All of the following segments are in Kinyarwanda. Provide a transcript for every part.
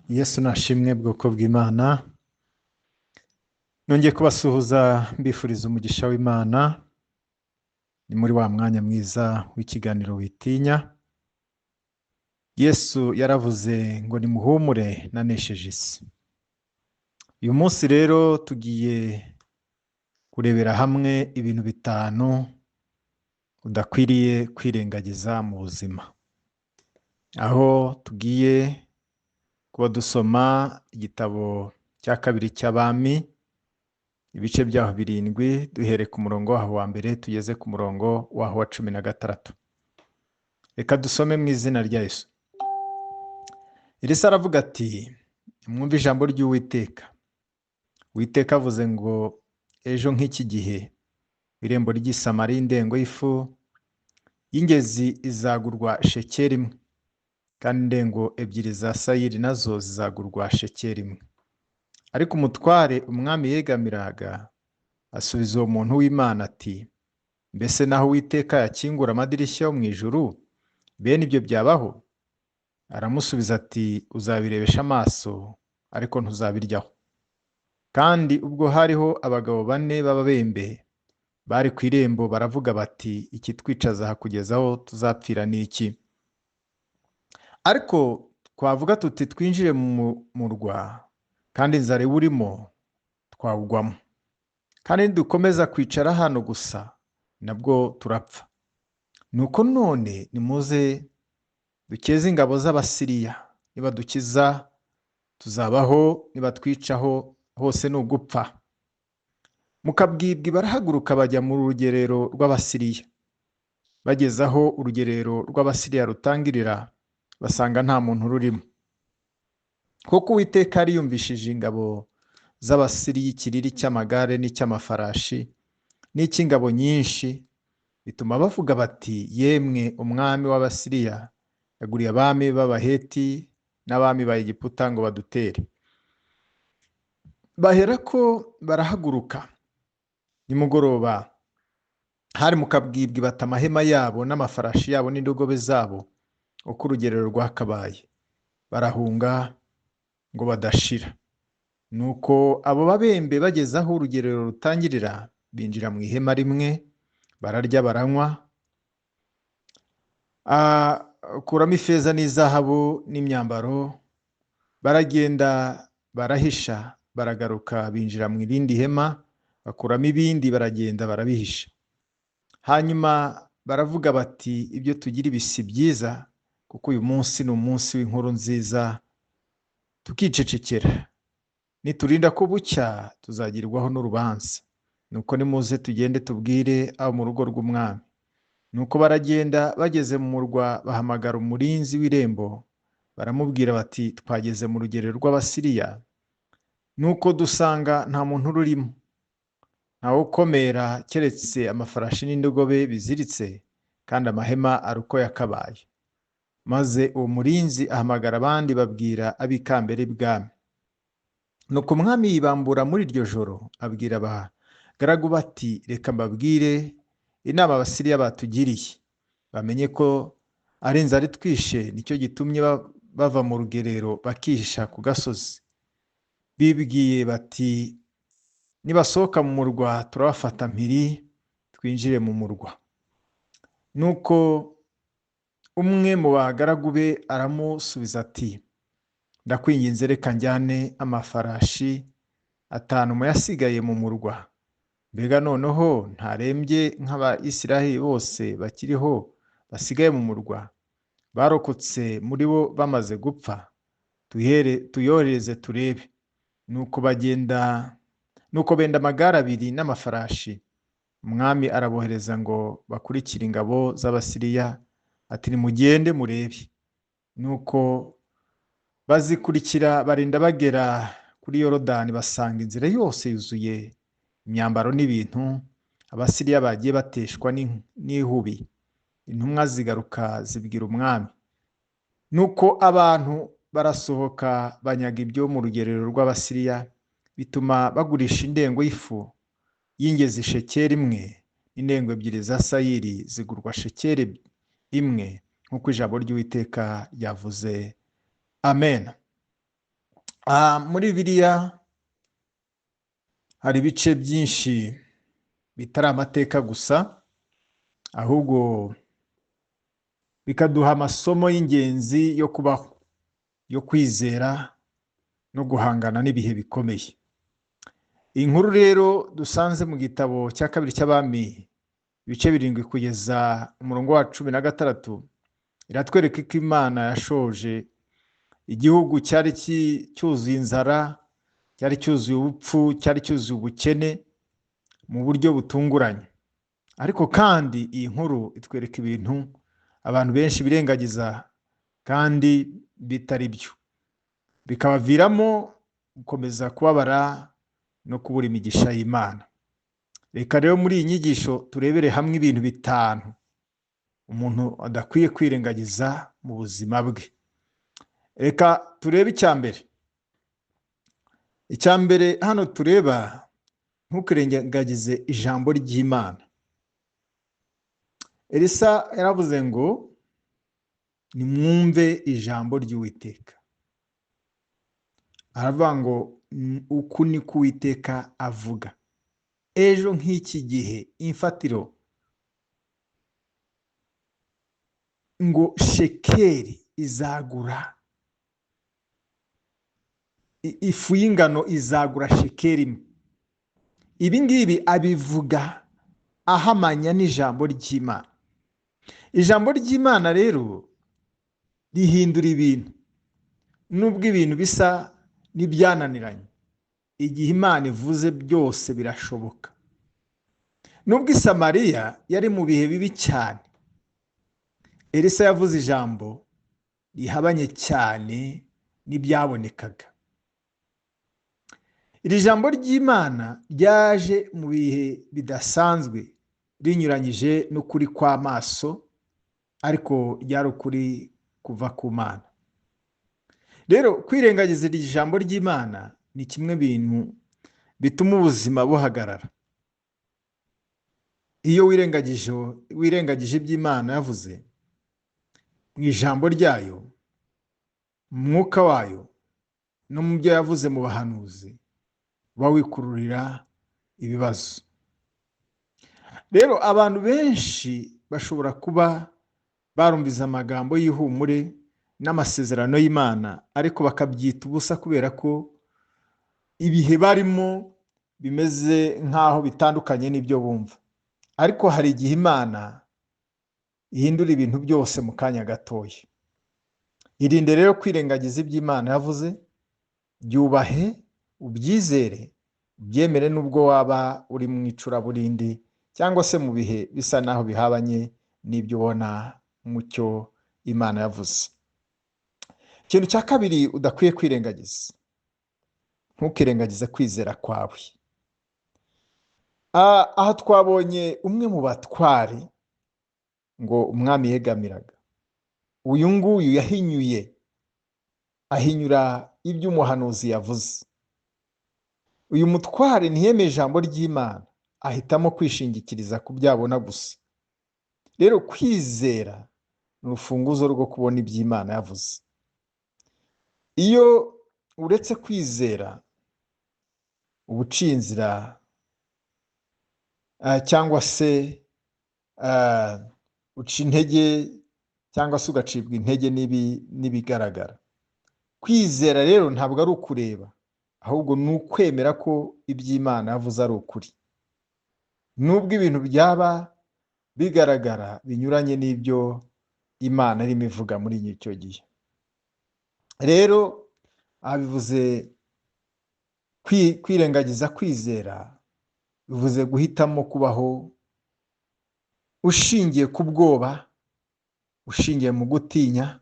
Yesu nashimwe bwoko bw'Imana. Nongeye kubasuhuza mbifuriza umugisha w'Imana. Ni muri wa mwanya mwiza w'ikiganiro witinya. Yesu yaravuze ngo nimuhumure nanesheje isi. Uyu munsi rero tugiye kurebera hamwe ibintu bitanu udakwiriye kwirengagiza mu buzima. Aho tugiye kuba dusoma igitabo cya kabiri cy'Abami, ibice byaho 7 duhere ku murongo waho wa mbere tugeze ku murongo waho wa 16. Reka dusome mu izina rya Yesu. Elisa aravuga ati, mwumve ijambo ry'Uwiteka. Uwiteka avuze ngo ejo nk'iki gihe irembo ry'i Samariya indengo y'ifu y'ingezi izagurwa shekeli 1, kandi indengo 2 za sayiri nazo zizagurwa shekeli 1. Ariko umutware umwami yegamiraga asubiza uwo muntu w'Imana ati, mbese naho Uwiteka yakingura amadirishya yo mu ijuru, bene ibyo byabaho? Aramusubiza ati, uzabirebesha amaso ariko ntuzabiryaho. Kandi ubwo hariho abagabo 4 b'ababembe bari ku irembo baravuga bati, ikitwicaza aha kugeza aho tuzapfira ni iki? Ariko twavuga tuti twinjire mu murwa, kandi inzara iwurimo twawugwamo. Kandi nidukomeza kwicara hano gusa nabwo turapfa. Nuko none nimuze dukeze ingabo z'Abasiriya. Niba dukiza tuzabaho, niba twicaho hose ni ugupfa. Mukabwibwi barahaguruka bajya mu rugerero rw'Abasiriya. Bageze aho urugerero rw'Abasiriya rutangirira, basanga nta muntu rurimo. Kuko Uwiteka yari yumvishije ingabo z'Abasiriya ikiriri cy'amagare n'icy'amafarashi n'icy'ingabo nyinshi, bituma bavuga bati, yemwe umwami w'Abasiriya yaguriye abami b'Abaheti n'abami ba Egiputa ngo badutere. Baherako barahaguruka. Nimugoroba hari mu kabwibwi bata amahema yabo n'amafarashi yabo n'indogobe zabo uko urugerero rwakabaye. Barahunga ngo badashira. Nuko abo babembe bageze aho urugerero rutangirira, binjira mu ihema rimwe, bararya baranywa. Kuramo ifeza n'izahabu n'imyambaro, baragenda barahisha. Baragaruka binjira mu irindi hema, bakuramo ibindi baragenda barabihisha. Hanyuma baravuga bati, ibyo tugira ibi si byiza, kuko uyu munsi ni umunsi w'inkuru nziza, tukicecekera. Niturinda ko bucya tuzagirwaho n'urubanza. Nuko nimuze tugende tubwire abo mu rugo rw'umwami. Nuko baragenda, bageze mu murwa bahamagara umurinzi w'irembo, baramubwira bati, twageze mu rugerero rw'Abasiriya, nuko dusanga nta muntu rurimo, ntawe ukomera keretse amafarashi n'indogobe biziritse, kandi amahema ari uko yakabaye. Maze uwo murinzi ahamagara abandi babwira ab'ikambere bwami. Nuko umwami yibambura muri iryo joro, abwira abagaragu bati, reka mbabwire inama Abasiriya batugiriye. Bamenye ko ari inzara itwishe, nicyo gitumye bava mu rugerero bakihisha ku gasozi. Bibwiye bati, nibasohoka mu murwa turabafata mpiri twinjire mu murwa. Nuko umwe mu bagaragu be aramusubiza ati, ndakwinginze reka njyane amafarashi 5 mu yasigaye mu murwa. Mbega noneho ntarembye nk'Abayisiraheli bose bakiriho basigaye mu murwa, barokotse muri bo bamaze gupfa, tuyohereze turebe. Nuko benda amagare 2 n'amafarashi. Umwami arabohereza ngo bakurikire ingabo z'Abasiriya, ati nimugende murebe. Nuko bazikurikira, barinda bagera kuri Yorodani, basanga inzira yose yuzuye imyambaro n'ibintu Abasiriya bagiye bateshwa n'ihubi. Intumwa zigaruka zibwira umwami. Nuko abantu barasohoka banyaga ibyo mu rugerero rw'Abasiriya, bituma bagurisha indengo y'ifu y'ingezi shekeli 1, n'indengo 2 za sayiri zigurwa shekeli 1, nk'uko ijambo ry'Uwiteka ryavuze. Amen. Muri Bibiliya hari ibice byinshi bitari amateka gusa, ahubwo bikaduha amasomo y'ingenzi yo kubaho, yo kwizera no guhangana n'ibihe bikomeye. Iyi nkuru rero dusanze mu gitabo cya kabiri cy'Abami, ibice 7 kugeza umurongo wa 16, iratwereka ko Imana yashoje igihugu cyari cyuzuye inzara, cyari cyuzuye ubupfu, cyari cyuzuye ubukene mu buryo butunguranye. Ariko kandi iyi nkuru itwereka ibintu abantu benshi birengagiza kandi bitari byo, bikabaviramo gukomeza kubabara no kubura imigisha y'Imana. Reka rero muri iyi nyigisho turebere hamwe ibintu 5 umuntu adakwiye kwirengagiza mu buzima bwe. Reka turebe icya mbere hano tureba, ntukirengagize ijambo ry'Imana. Elisa yaravuze ngo nimwumve ijambo ry'Uwiteka. Aravuga ngo uku ni ko Uwiteka avuga. Ejo nk'iki gihe imfatiro ngo shekeri izagura, ifu y'ingano izagura shekeri imwe. Ibi ngibi abivuga ahamanya n'ijambo ry'Imana. Ijambo ry'Imana rero rihindura ibintu, nubwo ibintu bisa n'ibyananiranye. Igihe Imana ivuze byose birashoboka. Nubwo i Samariya yari mu bihe bibi cyane, Elisa yavuze ijambo rihabanye cyane n'ibyabonekaga. Iri jambo ry'Imana ryaje mu bihe bidasanzwe, rinyuranyije n'ukuri kw'amaso, ariko ryari ukuri kuva ku Mana. Rero kwirengagiza iri jambo ry'Imana ni kimwe bintu bituma ubuzima buhagarara. Iyo wirengagije iby'Imana yavuze mu ijambo ryayo, mu mwuka wayo no mu byo yavuze mu bahanuzi, uba wikururira ibibazo. Rero abantu benshi bashobora kuba barumviza amagambo y'ihumure n'amasezerano y'Imana, ariko bakabyita ubusa kubera ko ibihe barimo bimeze nk'aho bitandukanye n'ibyo bumva. Ariko hari igihe Imana ihindura ibintu byose mu kanya gatoya. Irinde rero kwirengagiza iby'Imana yavuze, byubahe, ubyizere, ubyemere nubwo waba uri mu icuraburindi cyangwa se mu bihe bisa naho bihabanye n'ibyo ubona mu cyo Imana yavuze. Ikintu cya kabiri udakwiye kwirengagiza, ntukirengagize kwizera kwawe. Aha twabonye umwe mu batware ngo umwami yegamiraga. Uyu nguyu ahinyura ibyo umuhanuzi yavuze. Uyu mutware ntiyemeje ijambo ry'Imana, ahitamo kwishingikiriza ku byabona gusa. Rero kwizera ni urufunguzo rwo kubona iby'Imana yavuze. Iyo uretse kwizera, uba uciye inzira cyangwa se uca intege cyangwa se ugacibwa intege n'ibigaragara. Kwizera rero ntabwo ari ukureba, ahubwo ni ukwemera ko iby'Imana yavuze ari ukuri, nubwo ibintu byaba bigaragara binyuranye n'ibyo Imana irimo ivuga muri icyo gihe. Rero bivuze kwirengagiza kwizera, bivuze guhitamo kubaho ushingiye ku bwoba, ushingiye mu gutinya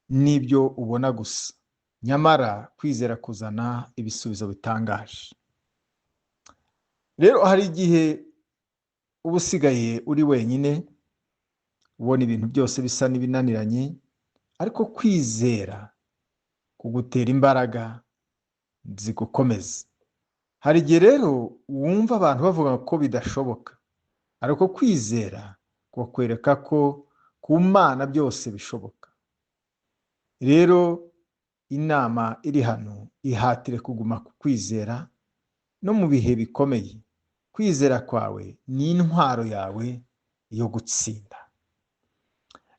n'ibyo ubona gusa. Nyamara kwizera kuzana ibisubizo bitangaje. Rero hari igihe uba usigaye uri wenyine, ubona ibintu byose bisa n'ibinaniranye, ariko kwizera kugutera imbaraga zigukomeza. Hari igihe rero wumva abantu bavuga ko bidashoboka, ariko kwizera kukwereka ko ku Mana byose bishoboka. Rero inama iri hano, ihatire kuguma ku kwizera no mu bihe bikomeye. Kwizera kwawe ni intwaro yawe yo gutsinda.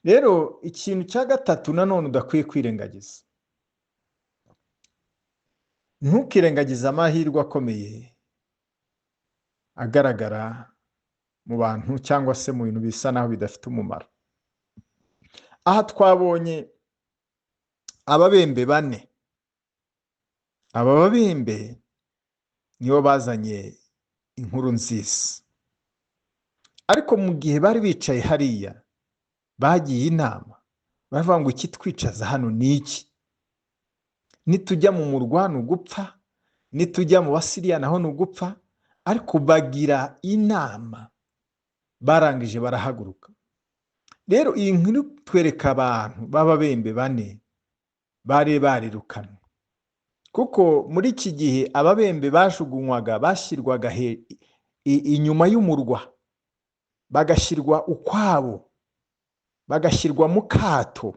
Rero ikintu cya gatatu nanone udakwiye kwirengagiza, ntukirengagize amahirwe akomeye agaragara mu bantu cyangwa se mu bintu bisa naho bidafite umumaro. Aha twabonye ababembe bane. Aba babembe nibo bazanye inkuru nziza, ariko mu gihe bari bicaye hariya bagiye inama, baravuga ngo ikitwicaza hano ni iki? Nitujya mu murwa ni ugupfa, nitujya mu Basiriya naho ni ugupfa. Ariko bagira inama, barangije barahaguruka. Rero iyi nkuru twereka abantu b'ababembe bane bari barirukanwe, kuko muri iki gihe ababembe bajugunywaga, bashyirwaga inyuma y'umurwa, bagashyirwa ukwabo, bagashyirwa mu kato.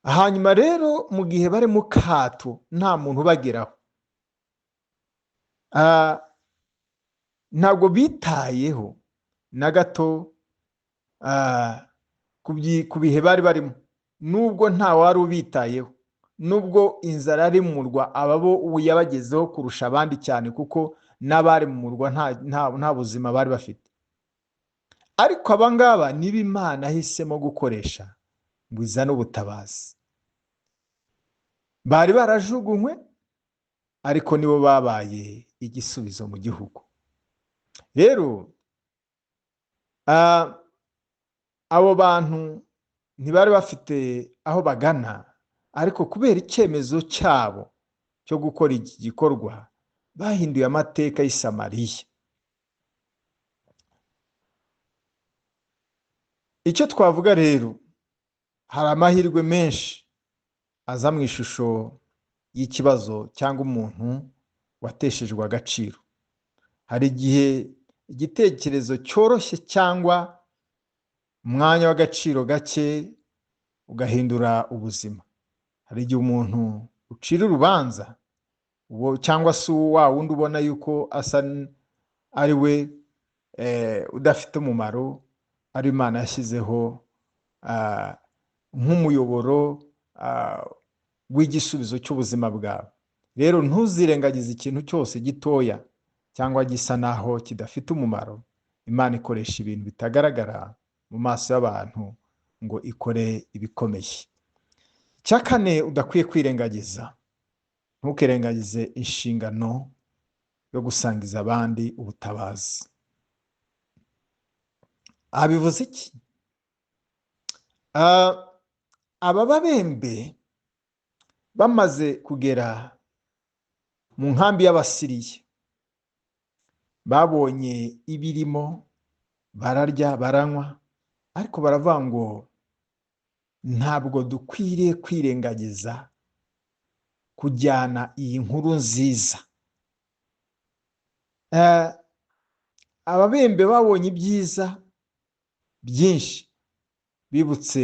Hanyuma rero mu gihe bari mu kato nta muntu ubageraho, ntabwo bitayeho na gato ku bihe bari barimo, nubwo nta wari ubitayeho, nubwo inzara ari mu murwa ababo yabagezeho kurusha abandi cyane, kuko n'abari mu murwa nta buzima bari bafite. Ariko abangaba nibo Imana ahisemo gukoresha ngo izane ubutabazi. Bari barajugunywe, ariko nibo babaye igisubizo mu gihugu. Rero abo bantu ntibari bafite aho bagana, ariko kubera icyemezo cyabo cyo gukora iki gikorwa bahinduye amateka y'i Samariya. Icyo twavuga rero, hari amahirwe menshi aza mu ishusho y'ikibazo cyangwa umuntu wateshejwe agaciro. Hari igihe igitekerezo cyoroshye cyangwa umwanya w'agaciro gake ugahindura ubuzima. Hari igihe umuntu ucira urubanza cyangwa se wa wundi ubona yuko asa ari we udafite umumaro, ari Imana yashyizeho nk'umuyoboro w'igisubizo cy'ubuzima bwawe. Rero ntuzirengagize ikintu cyose gitoya cyangwa gisa naho kidafite umumaro. Imana ikoresha ibintu bitagaragara mu maso y'abantu ngo ikore ibikomeye. Icya kane udakwiye kwirengagiza, ntukirengagize inshingano yo gusangiza abandi ubutabazi. Bivuze iki? Aba babembe bamaze kugera mu nkambi y'Abasiriya, babonye ibirimo, bararya baranywa, ariko baravuga ngo ntabwo dukwiriye kwirengagiza kujyana iyi nkuru nziza. Ababembe babonye ibyiza byinshi, bibutse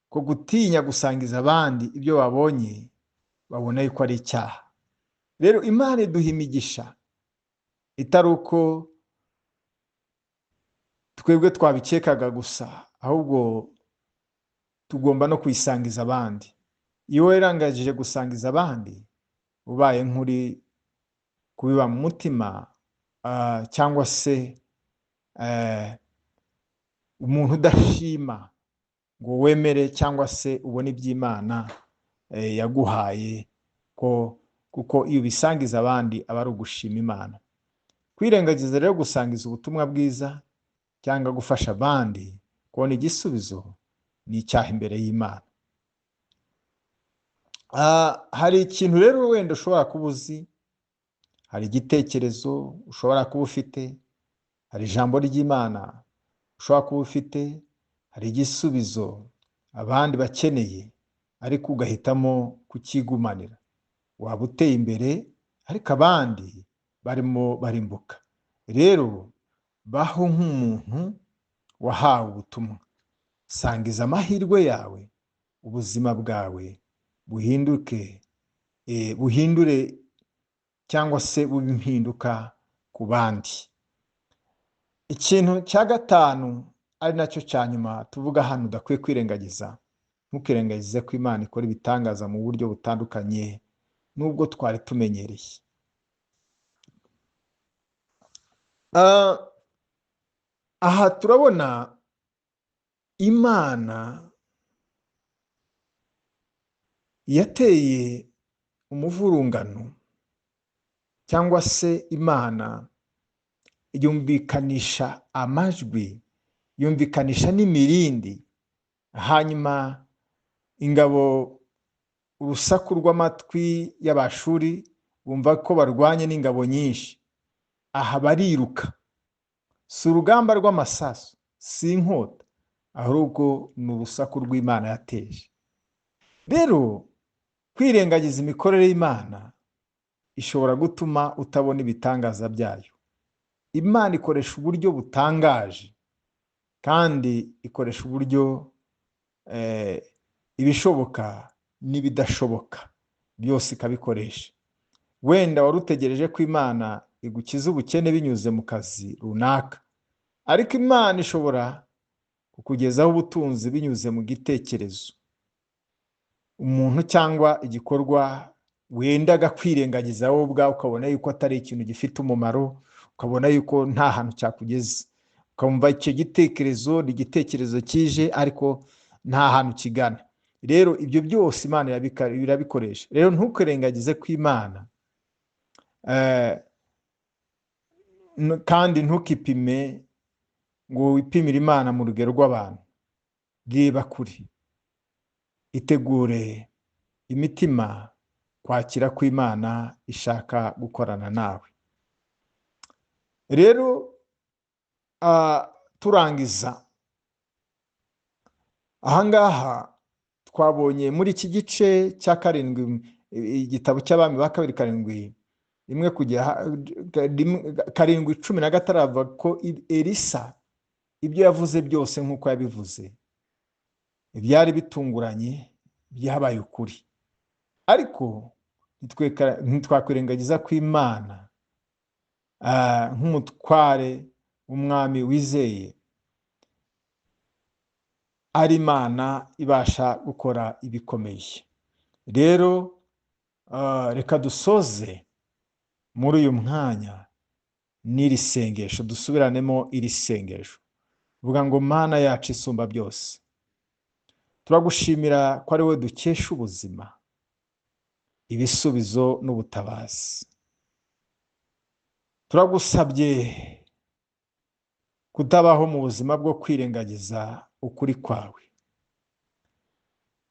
ko gutinya gusangiza abandi ibyo babonye, babona yuko ari icyaha. Rero Imana iduha imigisha itari uko twebwe twabikekaga gusa, ahubwo tugomba no kuyisangiza abandi. Iyo wirangajije gusangiza abandi, ubaye nk'uri kubiba mu mutima, cyangwa se umuntu udashima ngo wemere cyangwa se ubone iby'Imana yaguhaye, kuko iyo ubisangiza abandi aba ari ugushima Imana. Kwirengagiza rero gusangiza ubutumwa bwiza cyangwa gufasha abandi kubona igisubizo ni icyaha imbere y'Imana. Hari ikintu rero wenda ushobora kuba uzi, hari igitekerezo ushobora kuba ufite, hari ijambo ry'Imana ushobora kuba ufite, hari igisubizo abandi bakeneye, ariko ugahitamo kukigumanira. Waba uteye imbere, ariko abandi barimo barimbuka. Rero baho nk'umuntu wahawe ubutumwa, sangiza amahirwe yawe, ubuzima bwawe buhindure cyangwa se bube impinduka ku bandi. Ikintu cya gatanu ari nacyo cya nyuma tuvuga hano udakwiye kwirengagiza, ntukirengagize ko Imana ikora ibitangaza mu buryo butandukanye n'ubwo twari tumenyereye. Aha turabona Imana yateye umuvurungano, cyangwa se Imana yumvikanisha amajwi, yumvikanisha n'imirindi, hanyuma ingabo, urusaku rw'amatwi y'Abashuri bumva ko barwanye n'ingabo nyinshi. Aha bariruka, si urugamba rw'amasasu, si inkota, ahubwo ni urusaku rw'Imana yateje. Rero kwirengagiza imikorere y'Imana ishobora gutuma utabona ibitangaza byayo. Imana ikoresha uburyo butangaje, kandi ikoresha uburyo ibishoboka n'ibidashoboka byose ikabikoresha. Wenda wari utegereje ko Imana igukiza ubukene binyuze mu kazi runaka, ariko Imana ishobora kukugezaho ubutunzi binyuze mu gitekerezo. Umuntu cyangwa igikorwa wendaga kwirengagiza wowe ubwawe ukabona yuko atari ikintu gifite umumaro, ukabona yuko nta hantu cyakugeza, ukumva icyo gitekerezo ni igitekerezo kije ariko nta hantu kigana. Rero ibyo byose Imana irabikoresha. Rero ntukirengagize ko Imana, kandi ntukipime ngo wipimire Imana mu rugero rw'abantu. Reba kure, itegure imitima kwakira ko Imana ishaka gukorana nawe. Rero turangiza ahangaha, twabonye muri iki gice cya 7, igitabo cy'Abami ba 2:7 7:16 avuga ko Elisa ibyo yavuze byose nk'uko yabivuze byari bitunguranye, byabaye ukuri. Ariko ntitwakwirengagiza ko Imana nk'umutware w'umwami wizeye ari Imana ibasha gukora ibikomeye. Rero reka dusoze muri uyu mwanya n'iri sengesho, dusubiranemo iri sengesho. Vuga ngo Mana yacu isumba byose, turagushimira ko ari wowe dukesha ubuzima, ibisubizo n'ubutabazi. Turagusabye kutabaho mu buzima bwo kwirengagiza ukuri kwawe.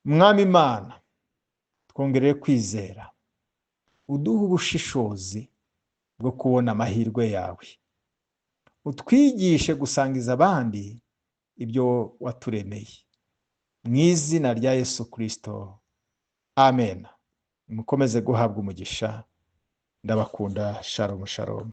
Mwami Imana, twongereye kwizera, uduhe ubushishozi bwo kubona amahirwe yawe, utwigishe gusangiza abandi ibyo waturemeye. Mu izina rya Yesu Kristo, amen. Mukomeze guhabwa umugisha. Ndabakunda. Shalom shalom.